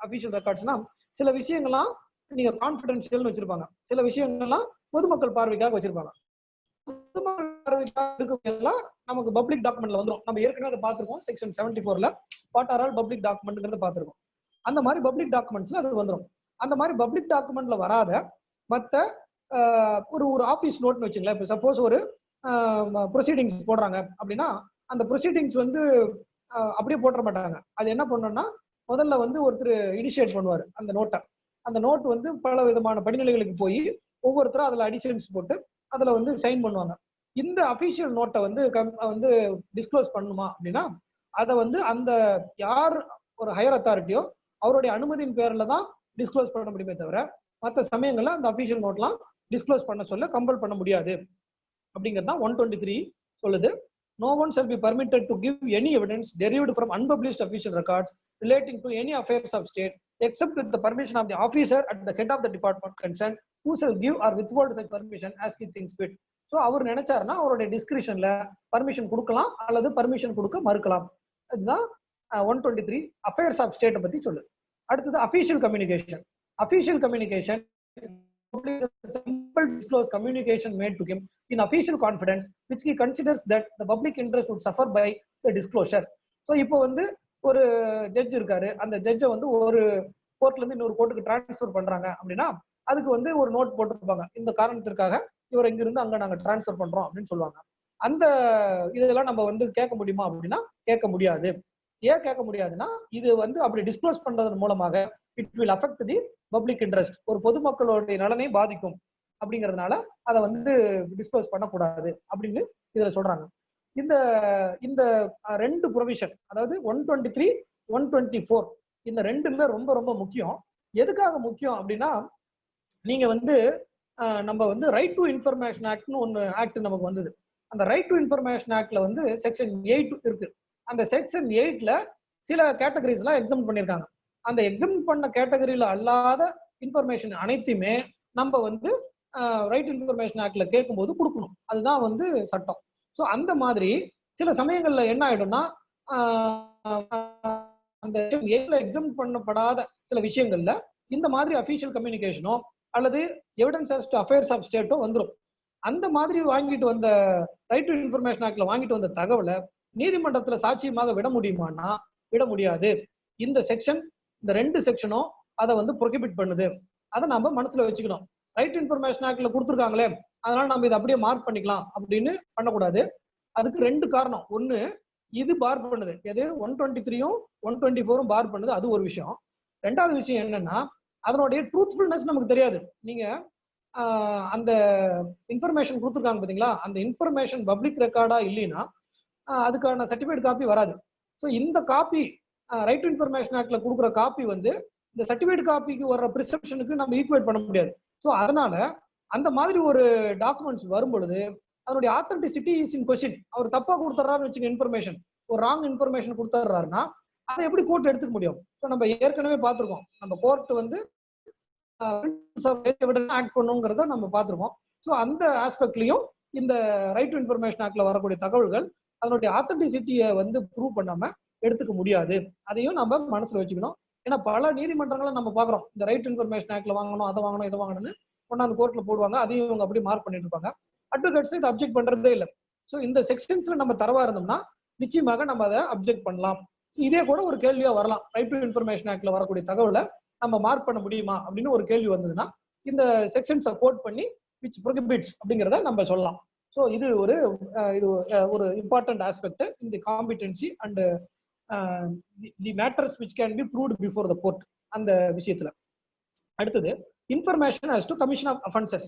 அபிஷியல் ரெக்கார்ட்ஸ்னா, சில விஷயங்கள்லாம் நீங்க கான்ஃபிடென்ஷியல்னு வச்சிருப்பாங்க, சில விஷயங்கள்லாம் பொதுமக்கள் பார்வைக்காக வச்சிருப்பாங்க. பொதுமக்கள் பார்வைக்காக இருக்கிறதெல்லாம் நமக்கு பப்ளிக் டாக்குமெண்ட்ல வந்துடும். நம்ம ஏற்கனவே அதை பார்த்திருக்கோம். செக்ஷன் 74ல வாட் ஆர் ஆல் பப்ளிக் டாக்குமெண்ட்ங்கிறத பார்த்திருக்கோம். அந்த மாதிரி பப்ளிக் டாக்குமெண்ட்ஸ்ல அது வந்துடும். அந்த மாதிரி பப்ளிக் டாக்குமெண்ட்ல வராத மற்ற ஒரு ஆபீஸ் நோட்னு வச்சுங்களேன். இப்போ சப்போஸ் ஒரு ப்ரொசீடிங்ஸ் போடுறாங்க அப்படின்னா, அந்த ப்ரொசீடிங்ஸ் வந்து அப்படியே போட்டுற மாட்டாங்க. அது என்ன பண்ணணும்னா, முதல்ல வந்து ஒருத்தர் இனிஷியேட் பண்ணுவார் அந்த நோட்டை. அந்த நோட் வந்து பல விதமான படிநிலைகளுக்கு போய் ஒவ்வொருத்தரும் அதுல அடிஷன்ஸ் போட்டு அதுல வந்து சைன் பண்ணுவாங்க. இந்த அபிஷியல் நோட்டை வந்து டிஸ்க்ளோஸ் பண்ணுமா அப்படின்னா, அதை வந்து அந்த யார் ஒரு ஹையர் அத்தாரிட்டியோ அவருடைய அனுமதியின் பேர்ல தான் டிஸ்க்ளோஸ் பண்ண முடியுமே தவிர, மற்ற சமயங்கள்ல அந்த அபிஷியல் நோட்லாம் டிஸ்க்ளோஸ் பண்ண சொல்ல கம்பல் பண்ண முடியாது அப்படிங்கிறது தான் 123 சொல்லுது. No one shall be permitted to give any evidence derived from unpublished official records relating to any affairs of state except with the permission of the officer at the head of the department concerned, who shall give or withhold such permission as he thinks fit. So அவர் நினைச்சாருன்னா அவருடைய டிஸ்கிரிஷன்ல permission கொடுக்கலாம் அல்லது permission கொடுக்க மறுக்கலாம். இதுதான் 123 affairs of state பத்தி சொல்லுது. அடுத்தது official communication. Official communication simple disclose communication made to him in official confidence which he considers that the public interest would suffer by the disclosure. So இப்போ வந்து ஒரு ஜட்ஜ் இருக்காரு, அந்த ஜட்ஜை வந்து ஒரு கோர்ட்ல இருந்து இன்னொரு கோர்ட்டுக்கு டிரான்ஸ்ஃபர் பண்றாங்க அப்படின்னா அதுக்கு வந்து ஒரு நோட் போட்டுருப்பாங்க, இந்த காரணத்திற்காக இவர் இங்கிருந்து அங்க நாங்க டிரான்ஸ்ஃபர் பண்றோம் அப்படின்னு சொல்லுவாங்க. அந்த இதெல்லாம் நம்ம வந்து கேட்க முடியுமா அப்படின்னா கேட்க முடியாது. ஏன் கேட்க முடியாதுன்னா, இது வந்து அப்படி டிஸ்க்ளோஸ் பண்றதன் மூலமாக it will affect the public interest, ஒரு பொதுமக்களுடைய நலனை பாதிக்கும் அப்படிங்கிறதுனால அதை வந்து டிஸ்க்ளோஸ் பண்ணக்கூடாது அப்படின்னு இதுல சொல்றாங்க. இந்த இந்த ரெண்டு ப்ரொவிஷன், அதாவது 123 124 இந்த ரெண்டுமே ரொம்ப ரொம்ப முக்கியம். எதுக்காக முக்கியம் அப்படின்னா, நீங்க வந்து நம்ம வந்து ரைட் டு இன்ஃபர்மேஷன் ஆக்ட்னு ஒன்னு ஆக்ட் நமக்கு வந்தது. அந்த ரைட் டு இன்ஃபர்மேஷன் ஆக்ட்ல வந்து செக்ஷன் 8 இருக்கு. அந்த செக்ஷன் 8ல சில கேட்டகரிஸ் எல்லாம் எக்ஸாம் பண்ணிருக்காங்க. அந்த எக்ஸாம் பண்ண கேட்டகரியில அல்லாத இன்ஃபர்மேஷன் அனைத்துமே நம்ம வந்து ரைட் இன்ஃபர்மேஷன் ஆக்ட்ல கேட்கும்போது கொடுக்கணும். அதுதான் வந்து சட்டம். ஸோ அந்த மாதிரி சில சமயங்கள்ல என்ன ஆயிடும்னா, அந்த எக்ஸாம் பண்ணப்படாத சில விஷயங்கள்ல இந்த மாதிரி அபிஷியல் கம்யூனிகேஷனோ அல்லது evidence as to affairs of ஸ்டேட்டோ வந்துடும். அந்த மாதிரி வாங்கிட்டு வந்த ரைட் டு இன்ஃபர்மேஷன் ஆக்ட்ல வாங்கிட்டு வந்த தகவலை நீதிமன்றத்துல சாட்சியமாக விட முடியுமானா விட முடியாது. இந்த செக்ஷன், இந்த ரெண்டு செக்ஷனும் அதை வந்து ப்ரொஹிபிட் பண்ணுது. அதை நம்ம மனசுல வச்சுக்கணும். ரைட் இன்ஃபர்மேஷன் ஆக்ட்ல கொடுத்துருக்காங்களே, அதனால நம்ம இதை அப்படியே மார்க் பண்ணிக்கலாம் அப்படின்னு பண்ணக்கூடாது. அதுக்கு ரெண்டு காரணம். ஒண்ணு, இது பார் பண்ணுது, எது 123யும் 124ம் பார் பண்ணுது, அது ஒரு விஷயம். ரெண்டாவது விஷயம் என்னன்னா, அதனுடைய ட்ரூத்ஃபுல்னஸ் நமக்கு தெரியாது. நீங்க அந்த இன்ஃபர்மேஷன் கொடுத்துருக்காங்க பாத்தீங்களா, அந்த இன்ஃபர்மேஷன் பப்ளிக் ரெக்கார்டா இல்லைன்னா அதுக்கான சர்டிபிகேட் காப்பி வராது. ஸோ இந்த காப்பி ரைட் டு இன்ஃபர்மேஷன் ஆக்ட்ல கொடுக்குற காப்பி வந்து இந்த சர்டிபிகேட் காப்பிக்கு வர்ற பிரிசெப்ஷனுக்கு நம்ம ஈக்குவேட் பண்ண முடியாது. ஸோ அதனால அந்த மாதிரி ஒரு டாக்குமெண்ட்ஸ் வரும் பொழுது அதனுடைய ஆத்தென்டிசிட்டி இஸ் இன் கொஸ்டின். அவர் தப்பா கொடுத்துறாருன்னு வச்சுக்க, இன்ஃபர்மேஷன் ஒரு ராங் இன்ஃபர்மேஷன் கொடுத்துறாருன்னா அதை எப்படி கோர்ட் எடுத்துக்க முடியும்? ஸோ நம்ம ஏற்கனவே பார்த்துருக்கோம், நம்ம கோர்ட் வந்து ஆக்ட் பண்ணுங்கிறத நம்ம பார்த்துருக்கோம். ஸோ அந்த ஆஸ்பெக்ட்லயும் இந்த ரைட் டு இன்ஃபர்மேஷன் ஆக்ட்ல வரக்கூடிய தகவல்கள் அதனுடைய ஆத்தென்டிசிட்டியை வந்து ப்ரூவ் பண்ணாம எடுத்துக்க முடியாது. அதையும் நம்ம மனசுல வச்சுக்கணும். ஏன்னா பல நீதிமன்றங்களை நம்ம பாக்குறோம், இந்த ரைட் இன்ஃபர்மேஷன் ஆக்ட்ல வாங்கணும், அதை வாங்கணும், இதை வாங்கணும்னு கொண்டாந்து கோர்ட்ல போடுவாங்க. அதையும் இவங்க அப்படி மார்க் பண்ணிட்டு இருப்பாங்க. அட்வொகேட்ஸ் இதை அப்ஜெக்ட் பண்றதே இல்லை. ஸோ இந்த செக்ஷன்ஸ்ல நம்ம தரவா இருந்தோம்னா நிச்சயமாக நம்ம அதை அப்ஜெக்ட் பண்ணலாம். இதே கூட ஒரு கேள்வியா வரலாம். ரைட் டு இன்ஃபர்மேஷன் ஆக்ட்ல வரக்கூடிய தகவலை நம்ம மார்க் பண்ண முடியுமா அப்படின்னு ஒரு கேள்வி வந்ததுன்னா இந்த செக்ஷன்ஸை கோட் பண்ணி விச் ப்ரோஹிபிட்ஸ் அப்படிங்கிறத நம்ம சொல்லலாம். ஸோ இது ஒரு இம்பார்ட்டன்ட் ஆஸ்பெக்ட் இந்த competency and the matters which can be proved before the court அந்த விஷயத்துல. அடுத்தது information as to commission of offences.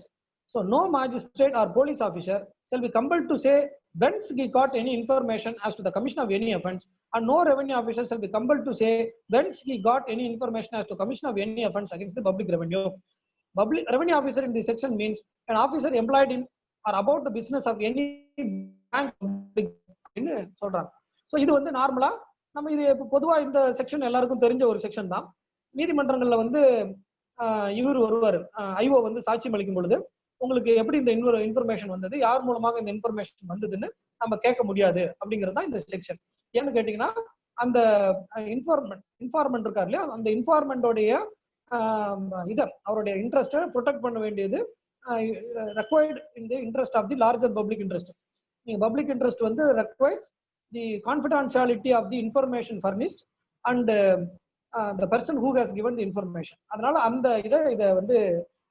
So no magistrate or police officer shall be compelled to say whence he got any information as to the commission of any offence, and no revenue officer shall be compelled to say whence he got any information as to commission of any offence against the public revenue. Public revenue officer in this section means an officer employed in or about the business of any bank ன்னு சொல்றாங்க. So இது வந்து நார்மலா நம்ம இது பொதுவா இந்த section எல்லாருக்கும் தெரிஞ்ச ஒரு செக்ஷன் தான். நீதிமன்றங்கள்ல வந்து இவர் வருவார், ஐஓ வந்து சாட்சியம் அளிக்கும் பொழுது உங்களுக்கு எப்படி இந்த இன்ஃபர்மேஷன் வந்தது, யார் மூலமாக இந்த இன்ஃபர்மேஷன் வந்ததுன்னு நம்ம கேட்க முடியாது அப்படிங்கிறது தான் இந்த செக்ஷன். ஏன்னு கேட்டீங்கன்னா அந்த இன்ஃபார்மெண்ட் இருக்கார் இல்லையா, அந்த இன்ஃபார்மெண்டோடைய இதை அவருடைய இன்ட்ரெஸ்ட்டை ப்ரொடெக்ட் பண்ண வேண்டியது required in the interest of the larger public interest. நீங்க பப்ளிக் இன்ட்ரெஸ்ட் வந்து requires the confidentiality of the information furnished and the person who has given the information. அதனால அந்த இதை வந்து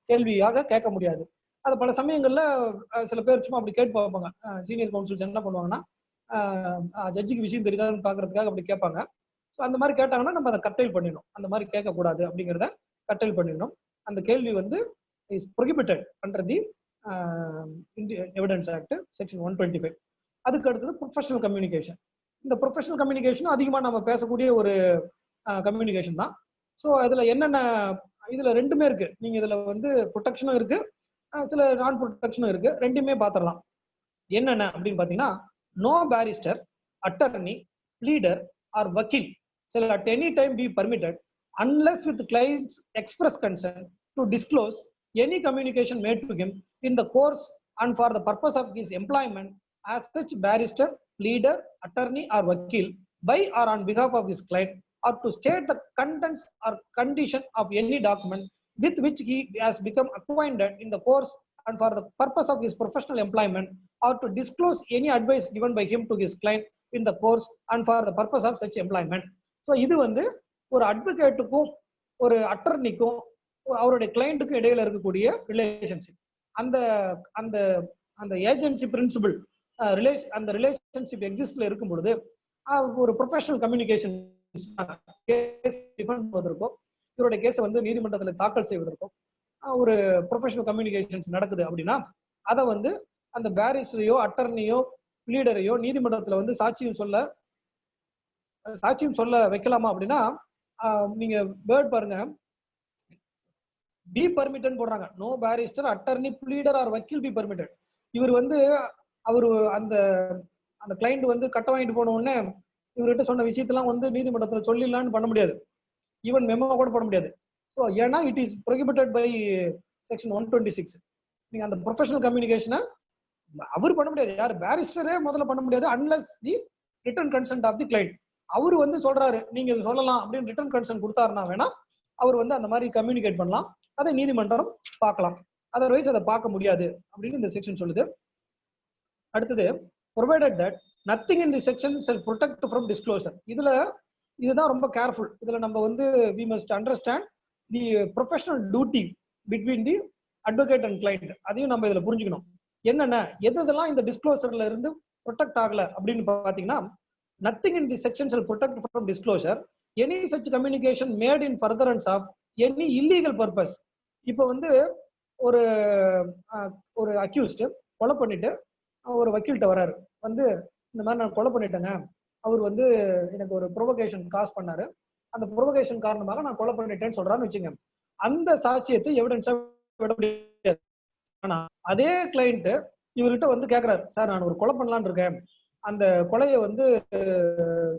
கேள்வியாக கேட்க முடியாது. அது பல சமயங்கள்ல சில பேர் சும்மா அப்படி கேட்டு பார்ப்பாங்க. சீனியர் கவுன்சில்ஸ் என்ன பண்ணுவாங்கன்னா ஜட்ஜிக்கு விஷயம் தெரியுதான்னு பாக்குறதுக்காக அப்படி கேட்பாங்க. ஸோ அந்த மாதிரி கேட்டாங்கன்னா நம்ம அதை கட்டைல் பண்ணிடணும். அந்த மாதிரி கேட்கக்கூடாது அப்படிங்கிறத கட்டைல் பண்ணிடணும். அந்த கேள்வி வந்து is prohibited under the Evidence Act section 125. அதுக்கு அடுத்தது ப்ரொஃபஷனல் கம்யூனிகேஷன். இந்த ப்ரொஃபஷனல் கம்யூனிகேஷன் அதிகமா நம்ம பேசக்கூடிய ஒரு கம்யூனிகேஷன் தான். ஸோ அதுல என்னென்ன, இதுல ரெண்டுமே இருக்கு. நீங்க இதுல வந்து ப்ரொடெக்ஷனும் இருக்கு, சில நான் ப்ரொடெக்ஷனும் இருக்கு. ரெண்டுமே பார்த்துடலாம். என்னென்ன அப்படின்னு பாத்தீங்கன்னா, no barrister, attorney, pleader or வக்கீல் shall at any time be permitted unless with client's express consent to disclose any communication made to him in the course and for the purpose of his employment as such barrister, pleader, attorney or vakil by or on behalf of his client, or to state the contents or condition of any document with which he has become acquainted in the course and for the purpose of his professional employment, or to disclose any advice given by him to his client in the course and for the purpose of such employment. So இது வந்து ஒரு அட்வொகேட்டுக்கும் ஒரு அட்டர்னிக்கும் அவருடைய கிளையண்ட்டுக்கும் இடையில இருக்கக்கூடிய relationship. அந்த அந்த அந்த ஏஜென்சி பிரின்சிபிள் அந்த ரிலேஷன்ஷிப் எக்ஸிஸ்ட்ல இருக்கும் பொழுது ஒரு ப்ரொஃபஷனல் கம்யூனிகேஷன் கேஸ் டிஃபெண்ட் பண்ணுவதற்கும் இவருடைய கேஸை வந்து நீதிமன்றத்தில் தாக்கல் செய்வதற்கும் ஒரு ப்ரொஃபஷனல் கம்யூனிகேஷன்ஸ் நடக்குது அப்படின்னா அதை வந்து அந்த பேரிஸ்டரையோ அட்டர்னியோ பிளீடரையோ நீதிமன்றத்தில் வந்து சாட்சியம் சொல்ல வைக்கலாமா அப்படின்னா நீங்க வேர்ட் பாருங்க, பி பர்மிட்டட் போடுறாங்க. No barrister, attorney, pleader or வக்கீல் பி பர்மிட்டட். இவர் வந்து அவரு அந்த அந்த கிளைண்ட் வந்து கட்ட வாங்கிட்டு போன உடனே இவர்கிட்ட சொன்ன விஷயத்தெல்லாம் வந்து நீதிமன்றத்தில் சொல்லிடலான்னு பண்ண முடியாது. ஈவன் மெமோ கூட போட முடியாது. ஸோ ஏன்னா it is prohibited by section 126. நீங்க அந்த ப்ரொஃபஷனல் கம்யூனிகேஷனை அவர் பண்ண முடியாது. யார் பேரிஸ்டரே முதல்ல பண்ண முடியாது unless the written consent of the client. அவர் வந்து சொல்றாரு நீங்க சொல்லலாம் அப்படின்னு ரிட்டன் கன்சென்ட் கொடுத்தாருன்னா வேணா அவர் வந்து அந்த மாதிரி கம்யூனிகேட் பண்ணலாம். அதை நீதிமன்றம் பார்க்கலாம். அதர்வைஸ் அதை பார்க்க முடியாது அப்படின்னு இந்த செக்ஷன் சொல்லுது. அடுத்தது provided that nothing in this section shall protect from disclosure. இதுதான் ரொம்ப கேர்ஃபுல். இதுல நம்ம வந்து we must understand the professional duty between the advocate and client. அதையும் நம்ம இதுல புரிஞ்சுக்கணும். என்னென்ன எதெல்லாம் இந்த டிஸ்க்ளோசர்ல இருந்து ப்ரொடெக்ட் ஆகல அப்படின்னு பாத்தீங்கன்னா, nothing in this section shall protect from disclosure any such communication made in furtherance of any illegal purpose. இப்போ வந்து ஒரு அக்யூஸ்ட் கொலை பண்ணிட்டு ஒரு வக்கீல்கிட்ட வராரு, வந்து இந்த மாதிரி நான் கொலை பண்ணிட்டேங்க, அவர் வந்து எனக்கு ஒரு ப்ரொவோகேஷன் காஸ் பண்ணாரு, அந்த ப்ரொவோகேஷன் காரணமாக நான் கொலை பண்ணிட்டேன்னு சொல்றான்னு வச்சுங்க. அந்த சாட்சியத்தை எவிடன்ஸா விட முடியாது. ஆனா அதே கிளைண்ட் இவர்கிட்ட வந்து கேட்கிறாரு, சார் நான் ஒரு கொலை பண்ணலான்னு இருக்கேன், அந்த கொலையை வந்து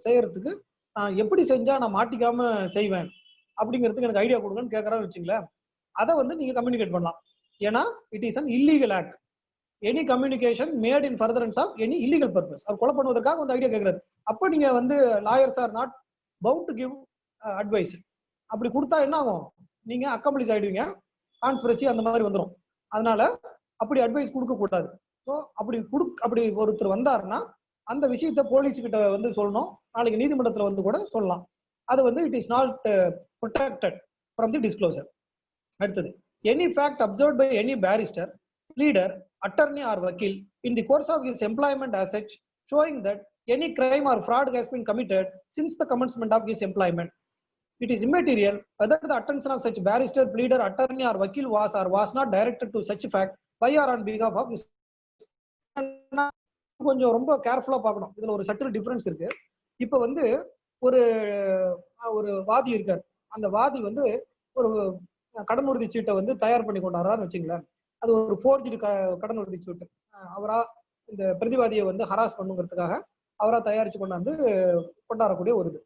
செய்யறதுக்கு நான் எப்படி செஞ்சா நான் மாட்டிக்காம செய்வேன் அப்படிங்கிறதுக்கு எனக்கு ஐடியா கொடுங்கன்னு கேட்கறான்னு வச்சுங்களேன். அதை வந்து நீங்க கம்யூனிகேட் பண்ணலாம். ஏன்னா it is an illegal act. Any communication made in furtherance of any illegal purpose. அவர் கொலை பண்ணுவதற்காக வந்து ஐடியா கேட்கிறாரு. அப்போ நீங்க வந்து lawyers are not bound to give advice. அப்படி கொடுத்தா என்ன ஆகும், நீங்க அக்கம்ப்ளிஸ் ஆயிடுவீங்க, கான்ஸ்பிரசி அந்த மாதிரி வந்துடும். அதனால அப்படி அட்வைஸ் கொடுக்க கூடாது. ஸோ அப்படி ஒருத்தர் வந்தாருன்னா அந்த விஷயத்த போலீஸ் கிட்ட வந்து சொல்லணும், நாளைக்கு நீதிமன்றத்துல வந்து கூட சொல்லலாம். அது வந்து it is not protected from the disclosure. அடுத்தது, any fact observed by any barrister, pleader, attorney or vakil in the course of his employment as such, showing that any crime or fraud has been committed since the commencement of his employment. It is immaterial whether the attention of such barrister, pleader, attorney or vakil was or was not directed to such fact by or on behalf of his. கொஞ்சம் ரொம்ப கேர்ஃபுல்லா பார்க்கணும். இதுல ஒரு subtle difference இருக்கு. இப்ப வந்து ஒரு ஒரு வாதி இருக்காரு. அந்த வாதி வந்து ஒரு கடன் உறுதி சீட்டை வந்து தயார் பண்ணி கொண்டாடுறான்னு வச்சுங்களேன். அது ஒரு ஃபோர்ஜ்டு கடன் உறுதி சீட்டு. அவரா இந்த பிரதிவாதியை வந்து ஹராஸ் பண்ணுங்கிறதுக்காக அவரா தயாரிச்சு கொண்டாந்து கொண்டாடக்கூடிய ஒரு இது.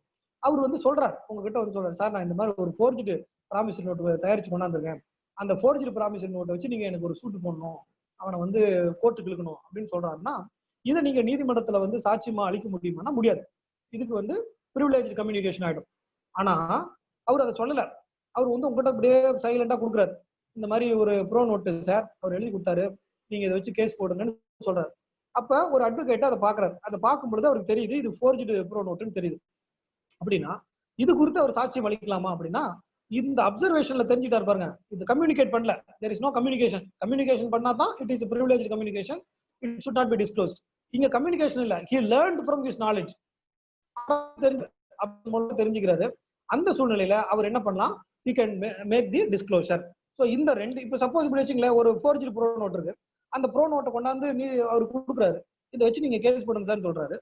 அவர் வந்து சொல்றாரு, உங்ககிட்ட வந்து சொல்றாரு, சார் நான் இந்த மாதிரி ஒரு ஃபோர்ஜ்டு ப்ராமிசரி நோட் தயாரிச்சு கொண்டாந்துருக்கேன். அந்த ஃபோர்ஜ்டு ப்ராமிசரி நோட்டை வச்சு நீங்க எனக்கு ஒரு சூட்டு போடணும், அவனை வந்து கோர்ட்டுக்கு இழுக்கணும் அப்படின்னு சொல்றாருன்னா, இதை நீங்க நீதிமன்றத்துல வந்து சாட்சியமா அளிக்க முடியுமானா முடியாது. இதுக்கு வந்து பிரிவிலேஜ் கம்யூனிகேஷன் ஆயிடும். ஆனா அவர் அதை சொல்லல. அவர் வந்து உங்ககிட்ட அப்படியே சைலண்டா கொடுக்குறாரு, இந்த மாதிரி ஒரு ப்ரோ நோட்டு சார் அவர் எழுதி கொடுத்தாரு, நீங்க இதை வச்சு கேஸ் போடுங்கன்னு சொல்றாரு. அப்ப ஒரு அட்வொகேட் அதை பாக்குறாரு. அதை பார்க்கும் பொழுது அவருக்கு தெரியுது இது ஃபோர்ஜ்டு ப்ரோ நோட்டுன்னு தெரியுது. அப்படின்னா இது குறித்து அவர் சாட்சியம் அளிக்கலாமா அப்படின்னா, இந்த அப்சர்வேஷன்ல தெரிஞ்சுட்டாரு பாருங்க, இது கம்யூனிகேட் பண்ணல, there is no communication. Communication பண்ணா தான் it is privilege communication, it should not be disclosed. இங்க கம்யூனிகேஷன் இல்ல, he learnt from his knowledge, தெரிஞ்சுக்கிறாரு. அந்த சூழ்நிலையில அவர் என்ன பண்ணலாம், he can make the disclosure. So இந்த ரெண்டு, இப்ப சப்போஸ் இப்படி வச்சுங்களேன், ஒரு ஃபோர்ஜ்டு ப்ரோ நோட் இருக்கு, அந்த ப்ரோ நோட்டை கொண்டாந்து அவர் கொடுக்குறாரு, இதை வச்சு நீங்க கேஸ் போடுங்க சார் சொல்றாரு.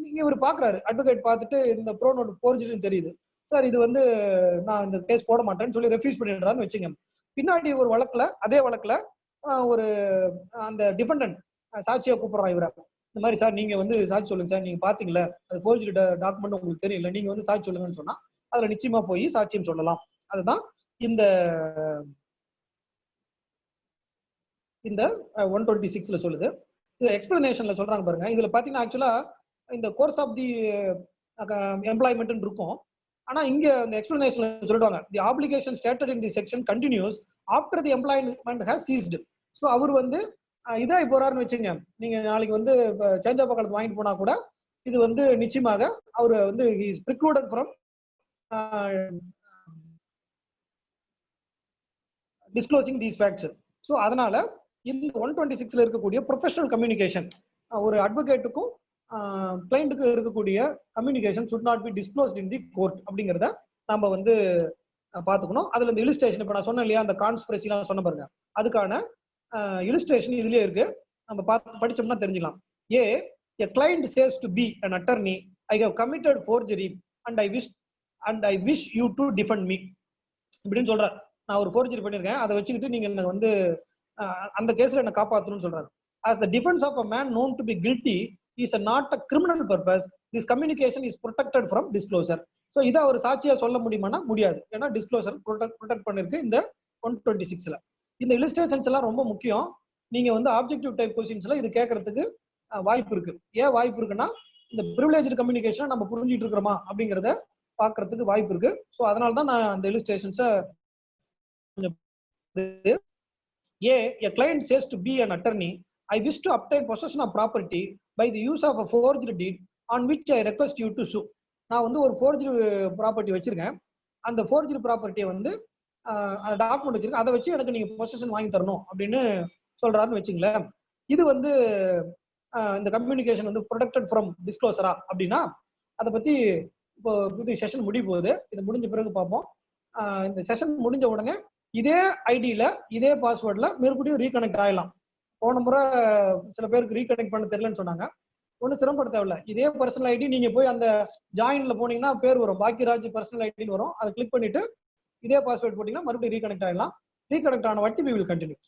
நீங்க இவர் பாக்குறாரு, அட்வொகேட் பார்த்துட்டு இந்த ப்ரோ நோட் ஃபோர்ஜ்டுன்னு தெரியுது, சார் இது வந்து நான் இந்த கேஸ் போட மாட்டேன்னு சொல்லி ரெஃப்யூஸ் பண்ணிடுறான்னு வச்சுங்க. பின்னாடி ஒரு வழக்குல, அதே வழக்குல ஒரு அந்த டிஃபெண்டன்ட் சாட்சியா கூப்பிடுறான் இவரை, இந்த மாதிரி சார் நீங்க வந்து சாட்சி சொல்லுங்க சார், நீங்க பாத்தீங்களா அது ஃபோர்ஜ்டு டாக்குமெண்ட் உங்களுக்கு தெரியல, நீங்க வந்து சாட்சி சொல்லுங்கன்னு சொன்னா அதுல நிச்சயமா போய் சாட்சியம் சொல்லலாம். அதுதான் இந்த 126ல சொல்லுது. இது எக்ஸ்பிளனேஷன்ல சொல்றாங்க பாருங்க. இதுல பாத்தீங்கன்னா ஆக்சுவலா இந்த கோர்ஸ் ஆஃப் தி எம்ப்ளாய்மெண்ட் இருக்கும். ஆனா இங்க இந்த எக்ஸ்பிளனேஷன்ல சொல்லிடுவாங்க, the application stated in the section continues after the employment has ceased. So அவர் வந்து இதாகி போறாருன்னு வச்சுங்க, நீங்க நாளைக்கு வந்து சேஞ்ச் ஆஃப் காலத்து வாங்கிட்டு போனா கூட இது வந்து நிச்சயமாக அவர் வந்து is precluded from disclosing these facts. So அதனால இந்த 126ல இருக்கக்கூடிய ப்ரொஃபஷனல் கம்யூனிகேஷன், ஒரு அட்வொகேட்டுக்கும் கிளைண்ட்டுக்கு இருக்கக்கூடிய communication should not be disclosed in the court அப்படிங்கிறத நம்ம வந்து பார்த்துக்கணும். அதுல இந்த இலிஸ்ட்ரேஷன், இப்போ நான் சொன்னேன் இல்லையா, அந்த கான்ஸ்பிரசிலாம் சொன்ன பாருங்க, அதுக்கான இலிஸ்ட்ரேஷன் இதுலயே இருக்கு, நம்ம படிச்சோம்னா தெரிஞ்சுக்கலாம். a client says to be an attorney, I have committed forgery and I wish you to defend me இப்படின்னு சொல்றாரு. நான் ஒரு ஃபோர்ஜரி பண்ணிருக்கேன், அதை வச்சுக்கிட்டு நீங்க எனக்கு வந்து அந்த கேஸ்ல என்ன காப்பாற்றணும்னு சொல்றாரு. as the defense of a man known to be guilty is not a criminal purpose, this communication is protected from disclosure. so இத ஒரு சாட்சியா சொல்ல முடியுமானா முடியாது, ஏன்னா டிஸ்க்ளோசர் ப்ரொடெக்ட் பண்ணிருக்கு இந்த 126ல. இந்த இல்லஸ்ட்ரேஷன்ஸ் எல்லாம் ரொம்ப முக்கியம். நீங்க வந்து ஆப்ஜெக்டிவ் டைப் क्वेश्चंसல இது கேட்கறதுக்கு வாய்ப்பு இருக்கு. ஏன் வாய்ப்பு இருக்குன்னா, இந்த பிரிவிலேஜ்டு கம்யூனிகேஷனை நம்ம புரிஞ்சிட்டு இருக்கிறோமா அப்படிங்கறத பார்க்கிறதுக்கு வாய்ப்பு இருக்கு. சோ அதனால தான் நான் அந்த இல்லஸ்ட்ரேஷன்ஸை a client says to be an attorney, I wish to obtain possession of property by the use of a forged deed on which I request you to sue. நான் வந்து ஒரு forged ப்ராப்பர்ட்டி வச்சிருக்கேன், அந்த forged ப்ராப்பர்ட்டியை வந்து document வச்சிருக்கேன், அதை வச்சு எனக்கு நீங்க பொசஷன் வாங்கி தரணும் அப்படின்னு சொல்றாருன்னு வச்சுங்களேன். இது வந்து இந்த கம்யூனிகேஷன் வந்து ப்ரொடெக்டட் ஃப்ரம் டிஸ்க்ளோசரா அப்படின்னா, அதை பத்தி இப்போ இது செஷன் முடிய போகுது, இது முடிஞ்ச பிறகு பார்ப்போம். இந்த செஷன் முடிஞ்ச உடனே இதே ஐடியில இதே பாஸ்வேர்ட்ல மறுபடியும் ரீகனெக்ட் ஆகலாம். போன முறை சில பேருக்கு ரீகனெக்ட் பண்ண தெரியலன்னு சொன்னாங்க, ஒன்றும் சிரமப்பட தேவையில்ல. இதே பர்சனல் ஐடி நீங்க போய் அந்த ஜாயின்ல போனீங்கன்னா பேர் வரும், பாக்கியராஜ் பர்சனல் ஐடின்னு வரும், அதை கிளிக் பண்ணிட்டு இதே பாஸ்வேர்ட் போட்டீங்கன்னா மறுபடியும் ரீகனெக்ட் ஆகலாம். ரீகனெக்ட் ஆன வாட்டி we will continue.